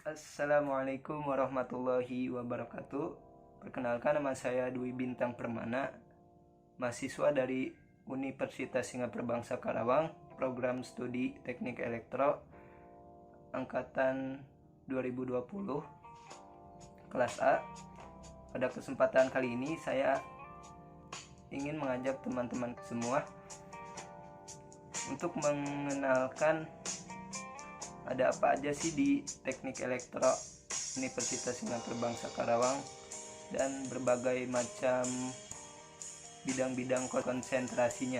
Assalamualaikum warahmatullahi wabarakatuh. Perkenalkan, nama saya Dwi Bintang Permana, mahasiswa dari Universitas Singapura Bangsa Karawang, program studi Teknik Elektro angkatan 2020, kelas A. Pada kesempatan kali ini saya ingin mengajak teman-teman semua untuk mengenalkan ada apa aja sih di Teknik Elektro Universitas Singapura Bangsa Karawang dan berbagai macam bidang-bidang konsentrasinya.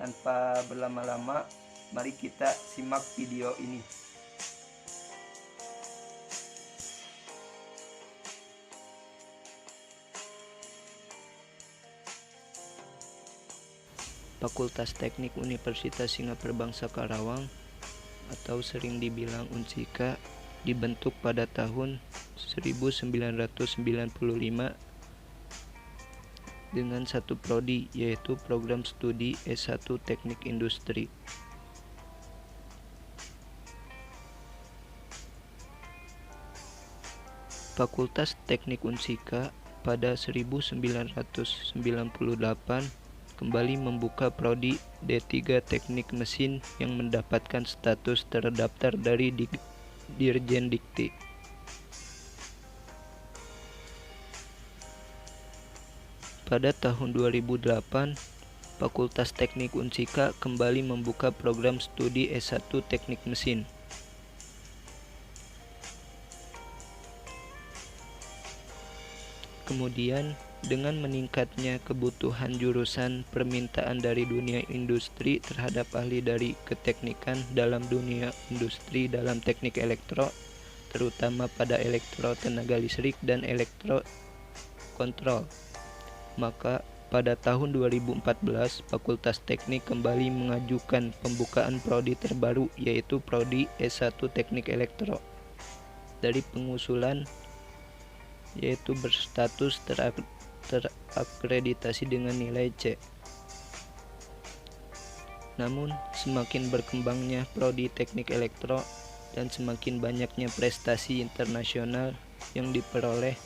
Tanpa berlama-lama, mari kita simak video ini. Fakultas Teknik Universitas Singapura Bangsa Karawang atau sering dibilang UNSIKA dibentuk pada tahun 1995 dengan satu prodi, yaitu program studi S1 Teknik Industri. Fakultas Teknik UNSIKA pada 1998 kembali membuka prodi D3 Teknik Mesin yang mendapatkan status terdaftar dari Dirjen Dikti. Pada tahun 2008, Fakultas Teknik UNSIKA kembali membuka program studi S1 Teknik Mesin. Kemudian, dengan meningkatnya kebutuhan jurusan permintaan dari dunia industri terhadap ahli dari keteknikan dalam dunia industri dalam teknik elektro, terutama pada elektro tenaga listrik dan elektro kontrol, maka pada tahun 2014 Fakultas Teknik kembali mengajukan pembukaan prodi terbaru, yaitu prodi S1 Teknik Elektro. Dari pengusulan yaitu berstatus terakreditasi dengan nilai C. Namun, semakin berkembangnya prodi Teknik Elektro dan semakin banyaknya prestasi internasional yang diperoleh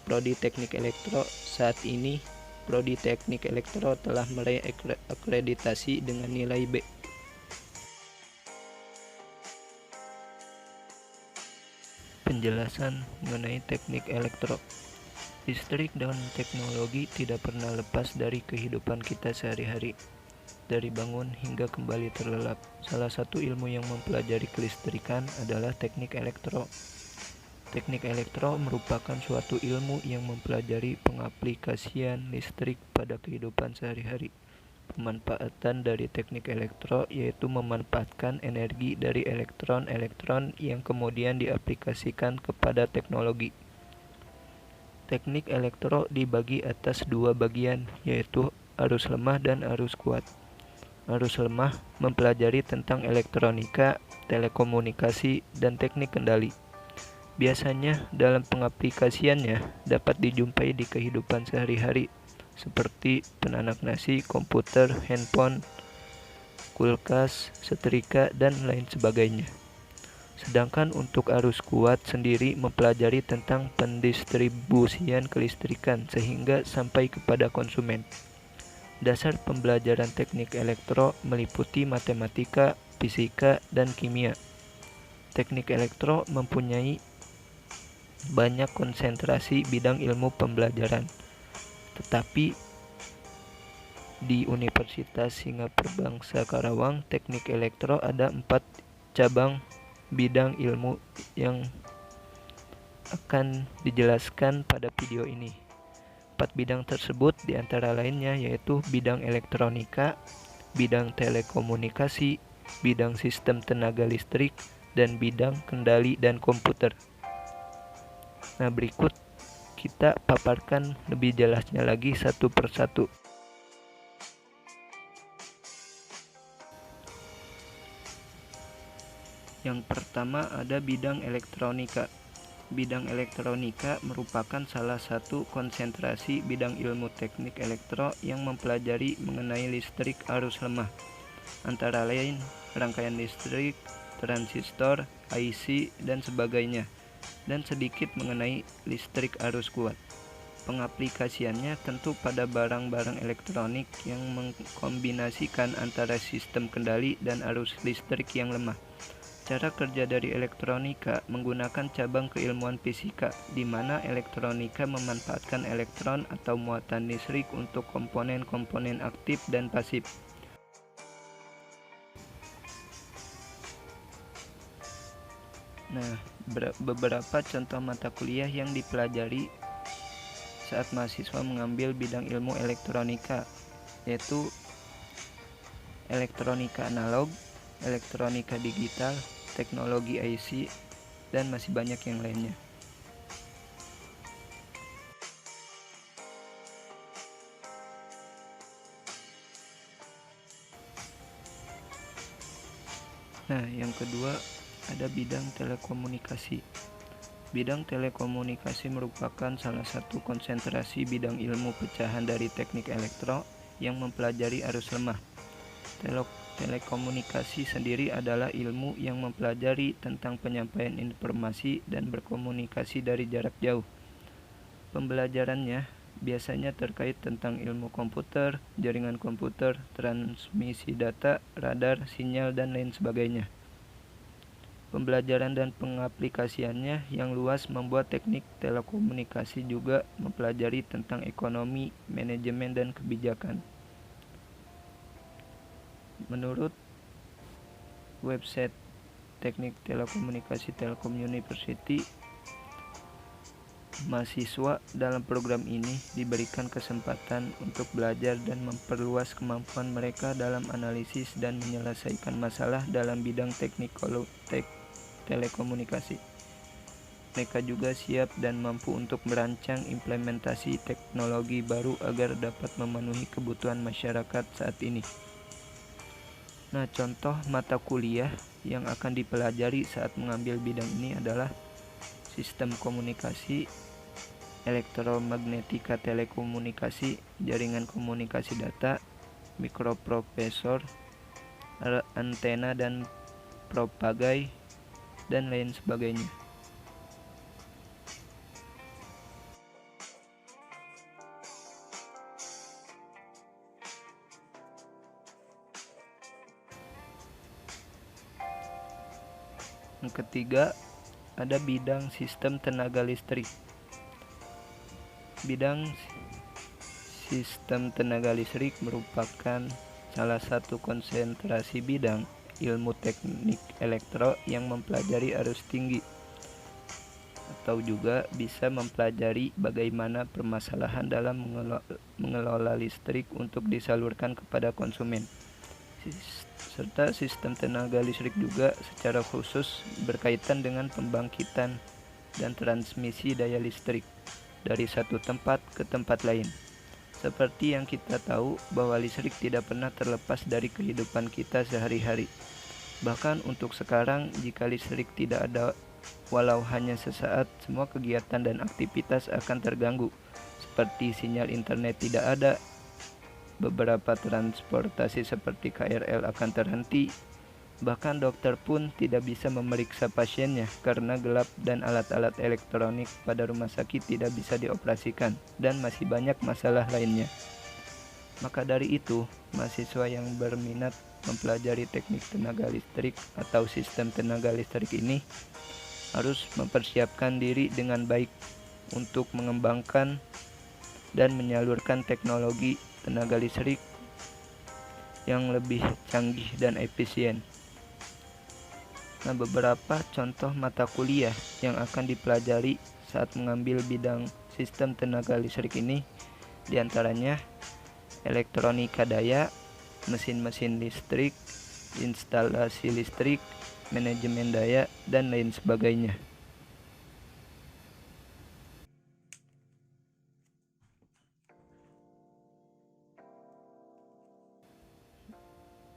prodi Teknik Elektro, saat ini prodi Teknik Elektro telah meraih akreditasi dengan nilai B. Penjelasan mengenai teknik elektro. Listrik dan teknologi tidak pernah lepas dari kehidupan kita sehari-hari, dari bangun hingga kembali terlelap. Salah satu ilmu yang mempelajari kelistrikan adalah teknik elektro. Teknik elektro merupakan suatu ilmu yang mempelajari pengaplikasian listrik pada kehidupan sehari-hari. Pemanfaatan dari teknik elektro yaitu memanfaatkan energi dari elektron-elektron yang kemudian diaplikasikan kepada teknologi. Teknik elektro dibagi atas dua bagian, yaitu arus lemah dan arus kuat. Arus lemah mempelajari tentang elektronika, telekomunikasi, dan teknik kendali. Biasanya dalam pengaplikasiannya dapat dijumpai di kehidupan sehari-hari, seperti penanak nasi, komputer, handphone, kulkas, setrika, dan lain sebagainya. Sedangkan untuk arus kuat sendiri mempelajari tentang pendistribusian kelistrikan sehingga sampai kepada konsumen. Dasar pembelajaran teknik elektro meliputi matematika, fisika, dan kimia. Teknik elektro mempunyai banyak konsentrasi bidang ilmu pembelajaran. Tetapi di Universitas Singapura Bangsa Karawang, Teknik Elektro ada 4 cabang bidang ilmu yang akan dijelaskan pada video ini. 4 bidang tersebut diantara lainnya yaitu bidang elektronika, bidang telekomunikasi, bidang sistem tenaga listrik, dan bidang kendali dan komputer. Nah, berikut kita paparkan lebih jelasnya lagi satu persatu. Yang pertama ada bidang elektronika. Bidang elektronika merupakan salah satu konsentrasi bidang ilmu teknik elektro yang mempelajari mengenai listrik arus lemah, antara lain rangkaian listrik, transistor, IC, dan sebagainya, dan sedikit mengenai listrik arus kuat. Pengaplikasiannya tentu pada barang-barang elektronik yang mengkombinasikan antara sistem kendali dan arus listrik yang lemah. Cara kerja dari elektronika menggunakan cabang keilmuan fisika, di mana elektronika memanfaatkan elektron atau muatan listrik untuk komponen-komponen aktif dan pasif. Nah, beberapa contoh mata kuliah yang dipelajari saat mahasiswa mengambil bidang ilmu elektronika, yaitu elektronika analog, elektronika digital, teknologi IC, dan masih banyak yang lainnya. Nah, yang kedua ada bidang telekomunikasi. Bidang telekomunikasi merupakan salah satu konsentrasi bidang ilmu pecahan dari teknik elektro yang mempelajari arus lemah. Telekomunikasi sendiri adalah ilmu yang mempelajari tentang penyampaian informasi dan berkomunikasi dari jarak jauh. Pembelajarannya biasanya terkait tentang ilmu komputer, jaringan komputer, transmisi data, radar, sinyal, dan lain sebagainya. Pembelajaran dan pengaplikasiannya yang luas membuat teknik telekomunikasi juga mempelajari tentang ekonomi, manajemen, dan kebijakan. Menurut website Teknik Telekomunikasi Telkom University, mahasiswa dalam program ini diberikan kesempatan untuk belajar dan memperluas kemampuan mereka dalam analisis dan menyelesaikan masalah dalam bidang telekomunikasi. Mereka juga siap dan mampu untuk merancang implementasi teknologi baru agar dapat memenuhi kebutuhan masyarakat saat ini. Nah, contoh mata kuliah yang akan dipelajari saat mengambil bidang ini adalah sistem komunikasi, elektromagnetika telekomunikasi, jaringan komunikasi data, mikroprosesor, antena dan propagai, dan lain sebagainya. Yang ketiga, ada bidang sistem tenaga listrik. Bidang sistem tenaga listrik merupakan salah satu konsentrasi bidang ilmu teknik elektro yang mempelajari arus tinggi, atau juga bisa mempelajari bagaimana permasalahan dalam mengelola listrik untuk disalurkan kepada konsumen. Serta sistem tenaga listrik juga secara khusus berkaitan dengan pembangkitan dan transmisi daya listrik dari satu tempat ke tempat lain. Seperti yang kita tahu bahwa listrik tidak pernah terlepas dari kehidupan kita sehari-hari. Bahkan untuk sekarang, jika listrik tidak ada walau hanya sesaat, semua kegiatan dan aktivitas akan terganggu. Seperti sinyal internet tidak ada, beberapa transportasi seperti KRL akan terhenti, bahkan dokter pun tidak bisa memeriksa pasiennya karena gelap dan alat-alat elektronik pada rumah sakit tidak bisa dioperasikan, dan masih banyak masalah lainnya. Maka dari itu, mahasiswa yang berminat mempelajari teknik tenaga listrik atau sistem tenaga listrik ini harus mempersiapkan diri dengan baik untuk mengembangkan dan menyalurkan teknologi tenaga listrik yang lebih canggih dan efisien. Nah, beberapa contoh mata kuliah yang akan dipelajari saat mengambil bidang sistem tenaga listrik ini diantaranya elektronika daya, mesin-mesin listrik, instalasi listrik, manajemen daya, dan lain sebagainya.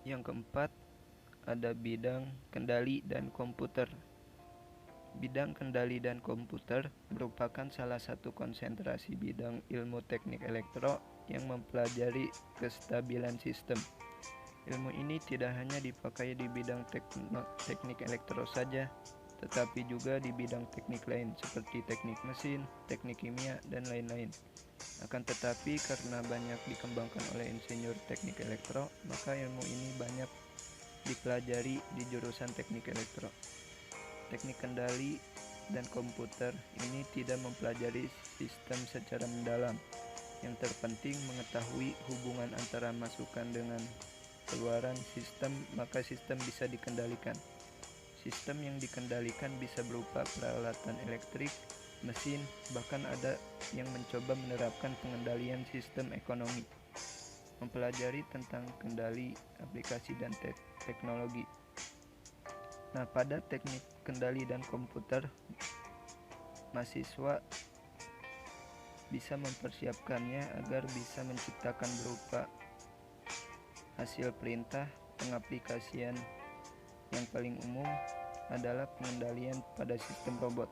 Yang keempat, ada bidang kendali dan komputer. Bidang kendali dan komputer merupakan salah satu konsentrasi bidang ilmu teknik elektro yang mempelajari kestabilan sistem, Ilmu ini tidak hanya dipakai di bidang teknik elektro saja, tetapi juga di bidang teknik lain seperti teknik mesin, teknik kimia, dan lain-lain. Akan tetapi karena banyak dikembangkan oleh insinyur teknik elektro, maka ilmu ini banyak dipelajari di jurusan teknik elektro. Teknik kendali dan komputer ini tidak mempelajari sistem secara mendalam. Yang terpenting mengetahui hubungan antara masukan dengan keluaran sistem, maka sistem bisa dikendalikan. Sistem yang dikendalikan bisa berupa peralatan elektrik, mesin, bahkan ada yang mencoba menerapkan pengendalian sistem ekonomi. Mempelajari tentang kendali, aplikasi, dan teknologi. Nah, pada teknik kendali dan komputer, mahasiswa bisa mempersiapkannya agar bisa menciptakan berupa hasil perintah. Pengaplikasian yang paling umum adalah pengendalian pada sistem robot.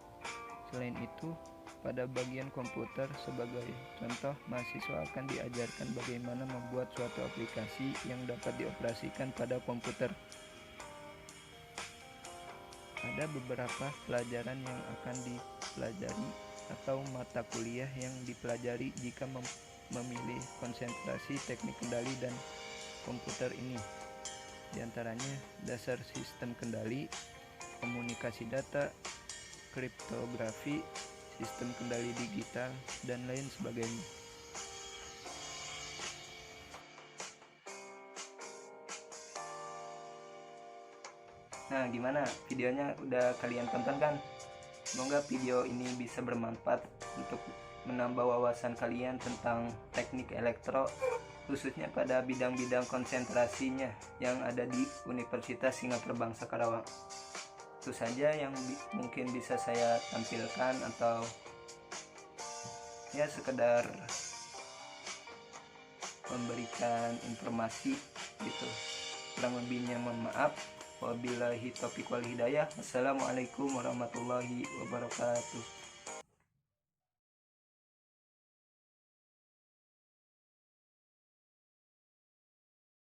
Selain itu, pada bagian komputer sebagai contoh, mahasiswa akan diajarkan bagaimana membuat suatu aplikasi yang dapat dioperasikan pada komputer. Ada beberapa pelajaran yang akan dipelajari atau mata kuliah yang dipelajari jika memilih konsentrasi teknik kendali dan komputer ini. Di antaranya dasar sistem kendali, komunikasi data, kriptografi, sistem kendali digital, dan lain sebagainya. Nah, gimana? Videonya udah kalian tonton kan? Semoga video ini bisa bermanfaat untuk menambah wawasan kalian tentang teknik elektro, khususnya pada bidang-bidang konsentrasinya yang ada di Universitas Singapura Bangsa Karawang. Itu saja yang mungkin bisa saya tampilkan, atau ya sekedar memberikan informasi gitu. Kurang lebihnya mohon maaf. Wabillahi taufiq wal hidayah. Wassalamualaikum warahmatullahi wabarakatuh.